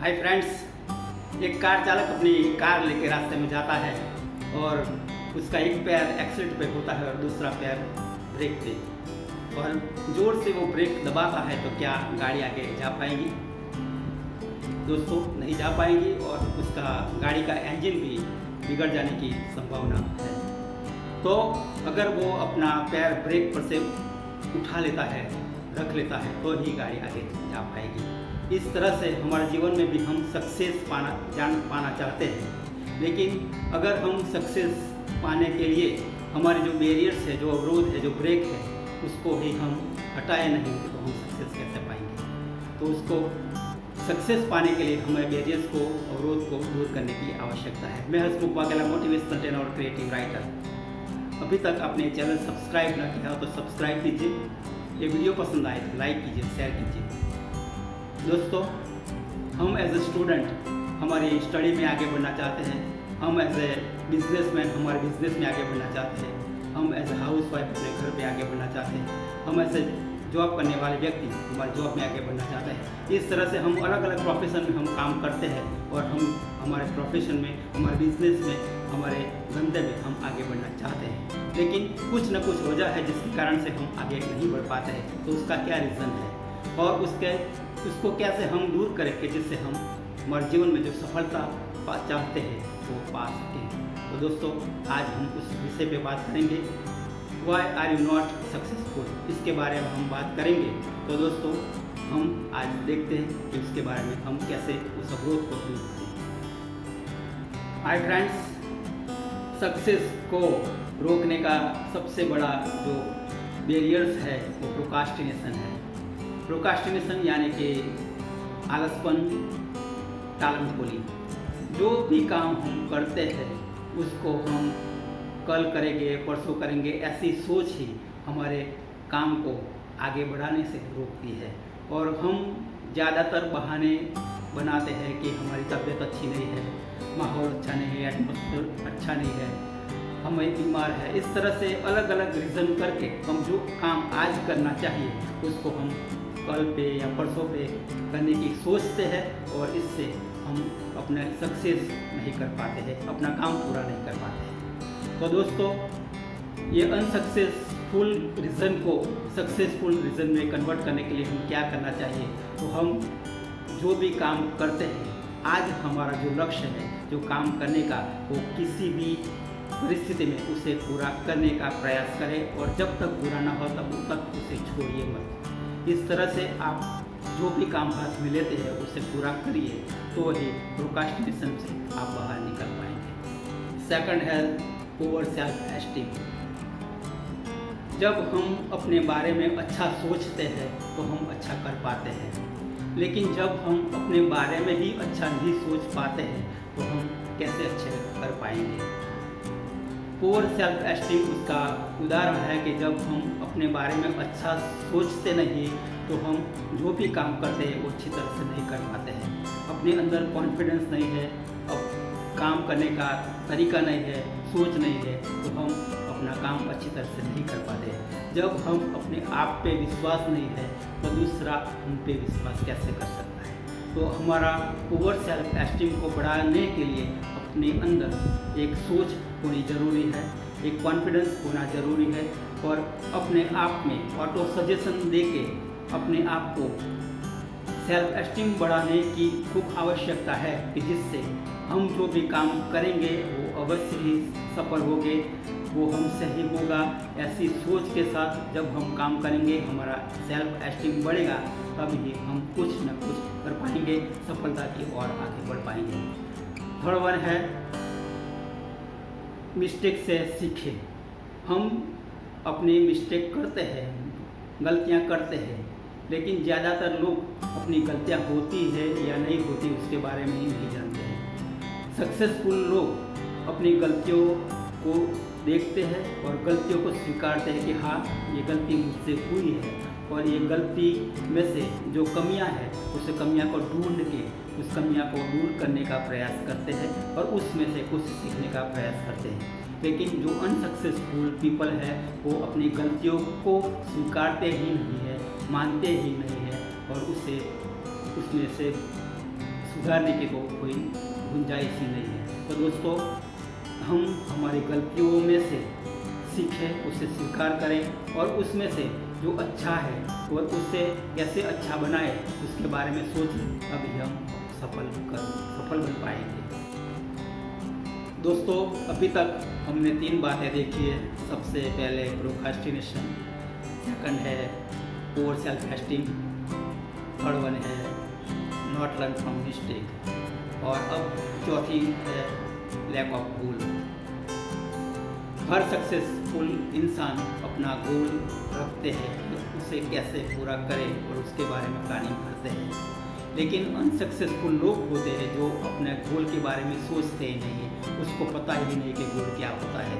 Hi friends, एक car चालक अपनी कार लेके रास्ते में जाता है और उसका एक पैर एक्सीलेटर पे होता है और दूसरा पैर ब्रेक पे, और जोर से वो ब्रेक दबाता है तो क्या गाड़ी आगे जा पाएगी? दोस्तों, नहीं जा पाएंगी और उसका गाड़ी का इंजन भी बिगड़ जाने की संभावना है। तो अगर वो अपना पैर ब्रेक पर से उठा लेता है, रख लेता है, तो ही गाड़ी आगे जा पाएगी। इस तरह से हमारे जीवन में भी हम सक्सेस पाना चाहते हैं, लेकिन अगर हम सक्सेस पाने के लिए हमारे जो बैरियर्स है, जो अवरोध है, जो ब्रेक है, उसको ही हम हटाए नहीं तो हम सक्सेस कैसे पाएंगे? तो उसको सक्सेस पाने के लिए हमें बैरियर्स को, अवरोध को दूर करने की आवश्यकता है। मैं हसमुख वाघेला, मोटिवेशनल ट्रेनर और क्रिएटिव राइटर। अभी तक आपने चैनल सब्सक्राइब न किया हो तो सब्सक्राइब कीजिए। ये वीडियो पसंद आए तो लाइक कीजिए, शेयर कीजिए। दोस्तों, हम एज ए स्टूडेंट हमारी स्टडी में आगे बढ़ना चाहते हैं, हम एज ए बिजनेसमैन हमारे बिजनेस में आगे बढ़ना चाहते हैं, हम एज ए हाउस वाइफ अपने घर पे आगे बढ़ना चाहते हैं, हम एज ए जॉब करने वाले व्यक्ति हमारे जॉब में आगे बढ़ना चाहते हैं। इस तरह से हम अलग अलग प्रोफेशन में हम काम करते हैं और हम हमारे प्रोफेशन में, हमारे बिजनेस में, हमारे धंधे में हम आगे बढ़ना चाहते हैं, लेकिन कुछ न कुछ वजह है जिसके कारण से हम आगे नहीं बढ़ पाते हैं। तो उसका क्या रीज़न है और उसको कैसे हम दूर करेंगे जिससे हम हमारे जीवन में जो सफलता चाहते हैं वो पा सकें? तो दोस्तों, आज हम उस विषय पे बात करेंगे, why are you not successful, इसके बारे में हम बात करेंगे। तो दोस्तों, हम आज देखते हैं कि इसके बारे में हम कैसे उस अवरोध को दूर करें। हाय फ्रेंड्स, सक्सेस को रोकने का सबसे बड़ा जो बैरियर्स है वो प्रोक्रास्टिनेशन है। प्रोक्रास्टिनेशन यानी कि आलसपन, टालमटोली। जो भी काम हम करते हैं उसको हम कल करेंगे, परसों करेंगे, ऐसी सोच ही हमारे काम को आगे बढ़ाने से रोकती है। और हम ज़्यादातर बहाने बनाते हैं कि हमारी तबीयत अच्छी नहीं है, माहौल अच्छा नहीं है, एटमॉस्फेयर अच्छा नहीं है, हमें बीमार है। इस तरह से अलग अलग रीज़न करके हम जो काम आज करना चाहिए उसको हम कल पे या परसों पे करने की सोचते हैं और इससे हम अपना सक्सेस नहीं कर पाते हैं, अपना काम पूरा नहीं कर पाते हैं। तो दोस्तों, ये अनसक्सेसफुल रीज़न को सक्सेसफुल रीज़न में कन्वर्ट करने के लिए हम क्या करना चाहिए? तो हम जो भी काम करते हैं, आज हमारा जो लक्ष्य है जो काम करने का, वो किसी भी परिस्थिति में उसे पूरा करने का प्रयास करें और जब तक पूरा ना हो तब तक उसे छोड़िए मत। इस तरह से आप जो भी काम हाथ में लेते हैं उसे पूरा करिए, तो ही प्रोक्रास्टिनेशन से आप बाहर निकल पाएंगे। सेकंड है पुअर सेल्फ एस्टीम। जब हम अपने बारे में अच्छा सोचते हैं तो हम अच्छा कर पाते हैं, लेकिन जब हम अपने बारे में ही अच्छा नहीं सोच पाते हैं तो हम कैसे अच्छे कर पाएंगे? पुअर सेल्फ एस्टीम उसका उदाहरण है कि जब हम अपने बारे में अच्छा सोचते नहीं तो हम जो भी काम करते हैं वो अच्छी तरह से नहीं कर पाते हैं। अपने अंदर कॉन्फिडेंस नहीं है, अब काम करने का तरीका नहीं है, सोच नहीं है, तो हम अपना काम अच्छी तरह से नहीं कर पाते हैं। जब हम अपने आप पे विश्वास नहीं है तो दूसरा हम पे विश्वास कैसे कर सकता है? तो हमारा पुअर सेल्फ एस्टीम को बढ़ाने के लिए अपने अंदर एक सोच होनी ज़रूरी है, एक कॉन्फिडेंस होना ज़रूरी है और अपने आप में ऑटो सजेशन देके अपने आप को सेल्फ एस्टीम बढ़ाने की खूब आवश्यकता है कि जिससे हम जो भी काम करेंगे वो अवश्य ही सफल होंगे, वो हमसे ही होगा। ऐसी सोच के साथ जब हम काम करेंगे, हमारा सेल्फ एस्टीम बढ़ेगा, तभी हम कुछ न कुछ कर पाएंगे, सफलता की ओर आगे बढ़ पाएंगे। थर्ड वन है मिस्टेक से सीखें। हम अपनी मिस्टेक करते हैं, गलतियां करते हैं, लेकिन ज़्यादातर लोग अपनी गलतियां होती है या नहीं होती उसके बारे में ही नहीं जानते हैं। सक्सेसफुल लोग अपनी गलतियों को देखते हैं और गलतियों को स्वीकारते हैं कि हाँ, ये गलती मुझसे हुई है और ये गलती में से जो कमियां हैं उस कमियां को ढूंढ के उस कमियां को दूर करने का प्रयास करते हैं और उसमें से कुछ सीखने का प्रयास करते हैं। लेकिन जो अनसक्सेसफुल पीपल है वो अपनी गलतियों को स्वीकारते ही नहीं है, मानते ही नहीं है और उसमें से सुधारने की तो कोई गुंजाइश ही नहीं है। तो दोस्तों, हम हमारी गलतियों में से सीखें, उसे स्वीकार करें और उसमें से जो अच्छा है और उससे कैसे अच्छा बनाए उसके बारे में सोचें, अभी हम सफल बन पाएंगे। दोस्तों, अभी तक हमने 3 बातें देखी है। सबसे पहले प्रोक्रास्टिनेशन, सेकंड है poor self esteem, third one है नॉट लर्न फ्रॉम मिस्टेक, और अब चौथी है लैक ऑफ गोल। हर सक्सेसफुल इंसान अपना गोल रखते हैं कि उसे कैसे पूरा करें और उसके बारे में प्लानिंग करते हैं, लेकिन अनसक्सेसफुल लोग होते हैं जो अपने गोल के बारे में सोचते ही नहीं, उसको पता ही नहीं कि गोल क्या होता है।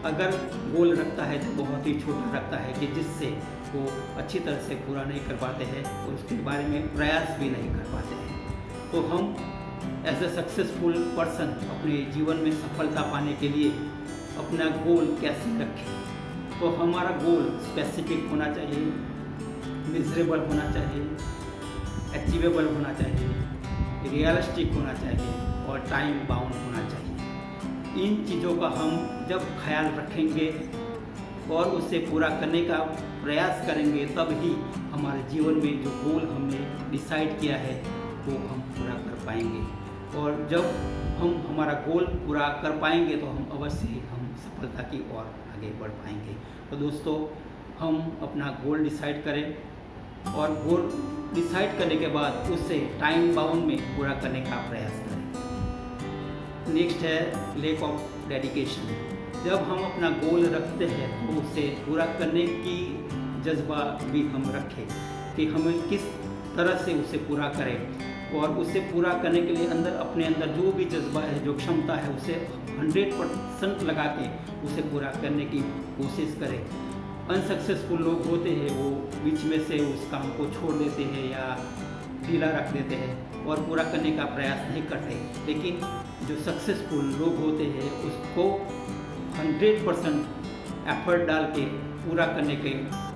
अगर गोल रखता है तो बहुत ही छोटा रखता है कि जिससे वो अच्छी तरह से पूरा नहीं कर पाते हैं और उसके बारे में प्रयास भी नहीं कर पाते हैं। तो हम एज ए सक्सेसफुल पर्सन अपने जीवन में सफलता पाने के लिए अपना गोल कैसे रखें? तो हमारा गोल स्पेसिफिक होना चाहिए, मिजरेबल होना चाहिए, अचीवेबल होना चाहिए, रियलिस्टिक होना चाहिए और टाइम बाउंड होना चाहिए। इन चीज़ों का हम जब ख्याल रखेंगे और उसे पूरा करने का प्रयास करेंगे, तब ही हमारे जीवन में जो गोल हमने डिसाइड किया है वो हम पूरा कर पाएंगे। और जब हम हमारा गोल पूरा कर पाएंगे तो हम अवश्य ही हम सफलता की ओर आगे बढ़ पाएंगे। तो दोस्तों, हम अपना गोल डिसाइड करें और गोल डिसाइड करने के बाद उसे टाइम बाउंड में पूरा करने का प्रयास करें। नेक्स्ट है लेक ऑफ डेडिकेशन। जब हम अपना गोल रखते हैं तो उसे पूरा करने की जज्बा भी हम रखें कि हमें किस तरह से उसे पूरा करें, और उसे पूरा करने के लिए अपने अंदर जो भी जज्बा है, जो क्षमता है, उसे 100% लगा के उसे पूरा करने की कोशिश करें। अनसक्सेसफुल लोग होते हैं वो बीच में से उस काम को छोड़ देते हैं या ढीला रख देते हैं और पूरा करने का प्रयास नहीं करते, लेकिन जो सक्सेसफुल लोग होते हैं उसको 100% एफर्ट डाल के पूरा करने के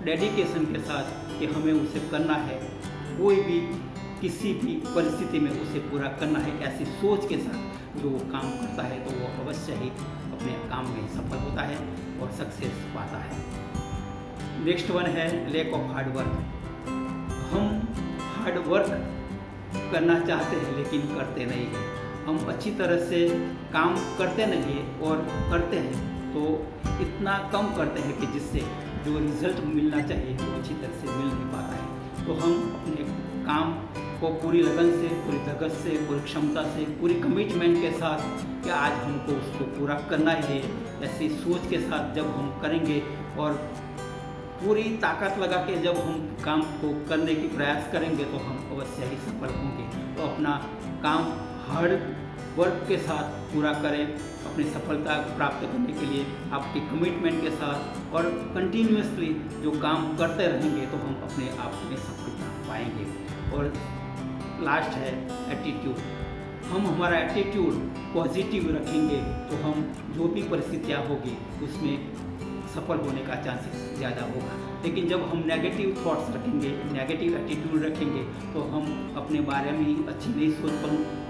डेडिकेशन के साथ कि हमें उसे करना है, कोई भी किसी भी परिस्थिति में उसे पूरा करना है, ऐसी सोच के साथ जो काम करता है तो वो अवश्य ही अपने काम में सफल होता है और सक्सेस पाता है। नेक्स्ट वन है लैक ऑफ हार्ड वर्क। हम हार्ड वर्क करना चाहते हैं लेकिन करते नहीं हैं। हम अच्छी तरह से काम करते नहीं हैं और करते हैं तो इतना कम करते हैं कि जिससे जो रिजल्ट मिलना चाहिए वो अच्छी तरह से मिल नहीं पाता है। तो हम अपने काम को पूरी लगन से, पूरी धगस से, पूरी क्षमता से, पूरी कमिटमेंट के साथ कि आज हमको उसको पूरा करना है, ऐसी सोच के साथ जब हम करेंगे और पूरी ताकत लगा के जब हम काम को करने की प्रयास करेंगे तो हम अवश्य ही सफल होंगे। तो अपना काम हार्ड वर्क के साथ पूरा करें, अपनी सफलता प्राप्त करने के लिए आपकी कमिटमेंट के साथ और कंटिन्यूसली जो काम करते रहेंगे तो हम अपने आप में सफलता पाएंगे। और लास्ट है एटीट्यूड। हम हमारा एटीट्यूड पॉजिटिव रखेंगे तो हम जो भी परिस्थितियाँ होगी उसमें सफल होने का चांसेस ज़्यादा होगा। लेकिन जब हम नेगेटिव थॉट्स रखेंगे, नेगेटिव एटीट्यूड रखेंगे तो हम अपने बारे में ही अच्छी नहीं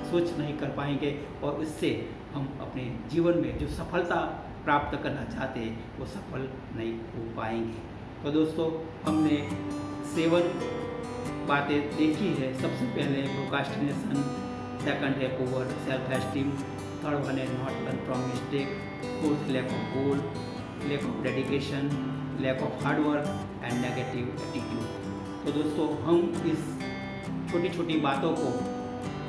सोच नहीं कर पाएंगे और इससे हम अपने जीवन में जो सफलता प्राप्त करना चाहते हैं वो सफल नहीं हो पाएंगे। तो दोस्तों, हमने 7 बातें देखी है। सबसे पहले प्रोक्रास्टिनेशन, सेकंड है poor self esteem, third one है not learn from mistake, fourth lack of goal, lack of dedication, lack of hard work and negative attitude. तो दोस्तों, हम इस छोटी छोटी बातों को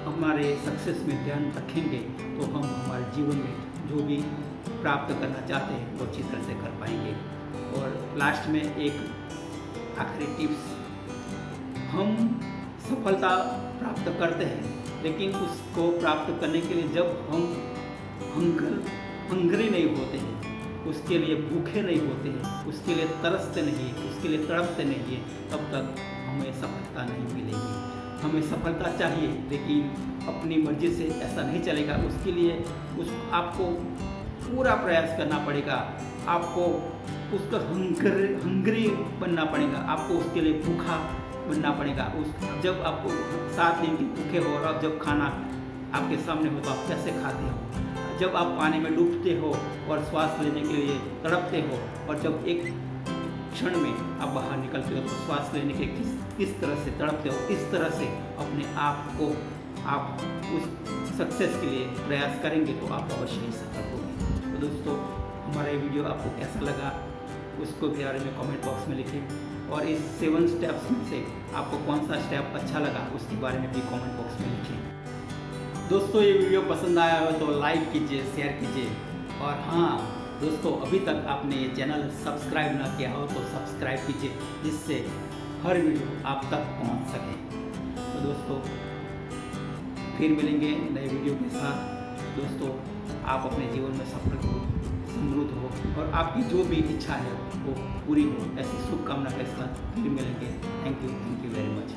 हमारे सक्सेस में ध्यान रखेंगे तो हम हमारे जीवन में जो भी प्राप्त करना चाहते हैं वो अच्छी तरह से कर पाएंगे। और लास्ट में एक आखिरी टिप्स, हम सफलता प्राप्त करते हैं लेकिन उसको प्राप्त करने के लिए जब हम हंग्री नहीं होते हैं, उसके लिए भूखे नहीं होते हैं, उसके लिए तरसते नहीं, उसके लिए तड़पते नहीं है, तब तक हमें सफलता नहीं मिलेगी। हमें सफलता चाहिए लेकिन अपनी मर्जी से ऐसा नहीं चलेगा। उसके लिए आपको पूरा प्रयास करना पड़ेगा, आपको उसका हंग्री बनना पड़ेगा, आपको उसके लिए भूखा बनना पड़ेगा। जब आप 7 दिन की भूखे हो और अब जब खाना आपके सामने हो तो आप कैसे खाते हो? जब आप पानी में डूबते हो और श्वास लेने के लिए तड़पते हो और जब एक क्षण में आप बाहर निकलते हो तो श्वास लेने के किस तरह से तड़पते हो, इस तरह से अपने आप को आप उस सक्सेस के लिए प्रयास करेंगे तो आप अवश्य ही सफल होंगे। तो दोस्तों, हमारा ये वीडियो आपको कैसा लगा उसको भी बारे में कमेंट बॉक्स में लिखें और इस 7 स्टेप्स में से आपको कौन सा स्टेप अच्छा लगा उसके बारे में भी कमेंट बॉक्स में लिखें। दोस्तों, ये वीडियो पसंद आया हो तो लाइक कीजिए, शेयर कीजिए और हाँ दोस्तों, अभी तक आपने ये चैनल सब्सक्राइब ना किया हो तो सब्सक्राइब कीजिए, जिससे हर वीडियो आप तक पहुंच सके। तो दोस्तों, फिर मिलेंगे नए वीडियो के साथ। दोस्तों, आप अपने जीवन में सफल हो, समृद्ध हो और आपकी जो भी इच्छा है वो पूरी हो, ऐसी शुभकामना के साथ फिर मिलेंगे। Thank you very much.